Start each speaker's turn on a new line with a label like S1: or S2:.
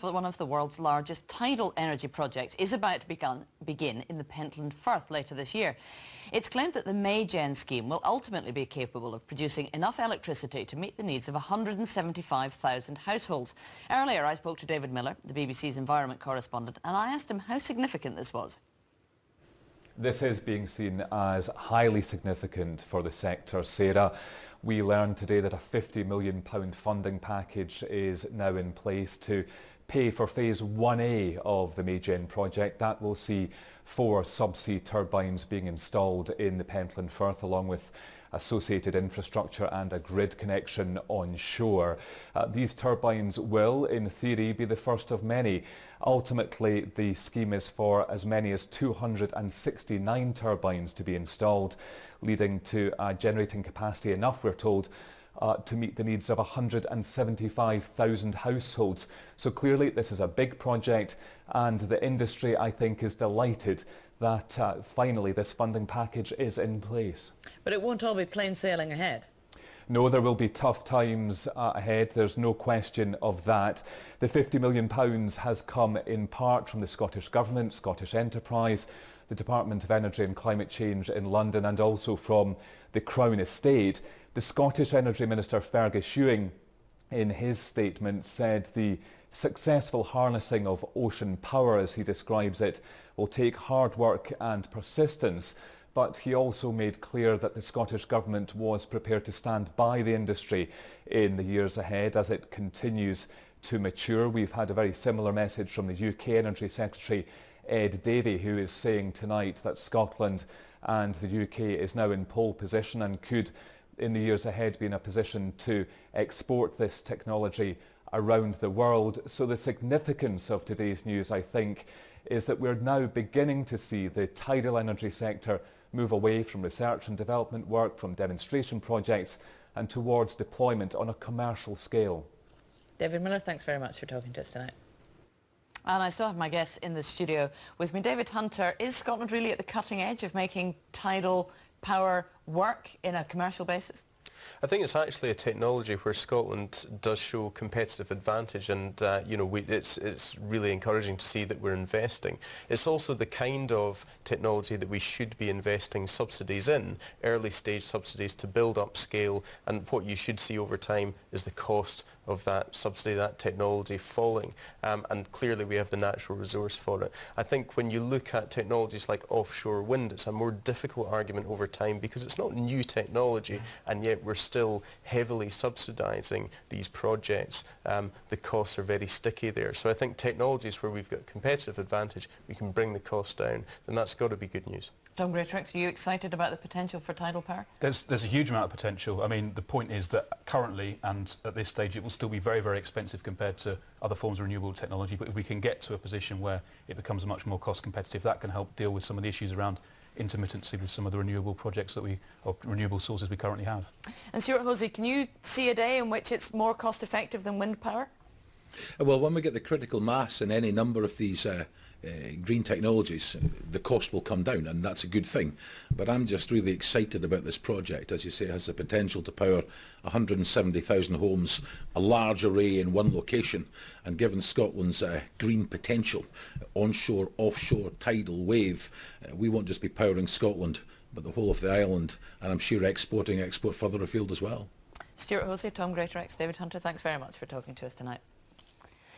S1: One of the world's largest tidal energy projects is about to begin in the Pentland Firth later this year. It's claimed that the Maygen scheme will ultimately be capable of producing enough electricity to meet the needs of 175,000 households. Earlier I spoke to David Miller, the BBC's environment correspondent, and I asked him how significant this was.
S2: This is being seen as highly significant for the sector. Sarah, we learned today that a £50 million funding package is now in place to pay for phase 1A of the Maygen project. That will see 4 subsea turbines being installed in the Pentland Firth, along with associated infrastructure and a grid connection on shore. These turbines will, in theory, be the first of many. Ultimately, the scheme is for as many as 269 turbines to be installed, leading to a generating capacity enough, we're told, to meet the needs of 175,000 households. So clearly this is a big project, and the industry, I think, is delighted that finally this funding package is in place.
S1: But it won't all be plain sailing ahead.
S2: No, there will be tough times ahead, there's no question of that. The £50 million has come in part from the Scottish Government, Scottish Enterprise, the Department of Energy and Climate Change in London, and also from the Crown Estate. The Scottish Energy Minister Fergus Ewing, in his statement, said the successful harnessing of ocean power, as he describes it, will take hard work and persistence. But he also made clear that the Scottish Government was prepared to stand by the industry in the years ahead as it continues to mature. We've had a very similar message from the UK Energy Secretary Ed Davey, who is saying tonight that Scotland and the UK is now in pole position and could, in the years ahead, be in a position to export this technology around the world. So the significance of today's news, I think, is that we're now beginning to see the tidal energy sector move away from research and development work, from demonstration projects, and towards deployment on a commercial scale.
S1: David Miller, thanks very much for talking to us tonight. And I still have my guests in the studio with me. David Hunter, is Scotland really at the cutting edge of making tidal power work in a commercial basis?
S3: I think it's actually a technology where Scotland does show competitive advantage, and it's really encouraging to see that we're investing. It's also the kind of technology that we should be investing subsidies in, early stage subsidies to build up scale, and what you should see over time is the cost of that subsidy, that technology falling, and clearly we have the natural resource for it. I think when you look at technologies like offshore wind, it's a more difficult argument over time because it's not new technology, and yet we're still heavily subsidising these projects. The costs are very sticky there. So I think technologies where we've got competitive advantage, we can bring the cost down, then that's got to be good news.
S1: Tom Greatrex, are you excited about the potential for tidal power?
S4: There's a huge amount of potential. I mean, the point is that currently and at this stage it will still be very, very expensive compared to other forms of renewable technology, but if we can get to a position where it becomes much more cost competitive, that can help deal with some of the issues around intermittency with some of the renewable projects that or renewable sources we currently have.
S1: And Stuart Hosey, can you see a day in which it's more cost effective than wind power?
S5: Well, when we get the critical mass in any number of these green technologies, the cost will come down, and that's a good thing. But I'm just really excited about this project. As you say, it has the potential to power 170,000 homes, a large array in one location, and given Scotland's green potential, onshore, offshore, tidal, wave, we won't just be powering Scotland, but the whole of the island, and I'm sure export further afield as well.
S1: Stuart Hosey, Tom Greatrex, David Hunter, thanks very much for talking to us tonight.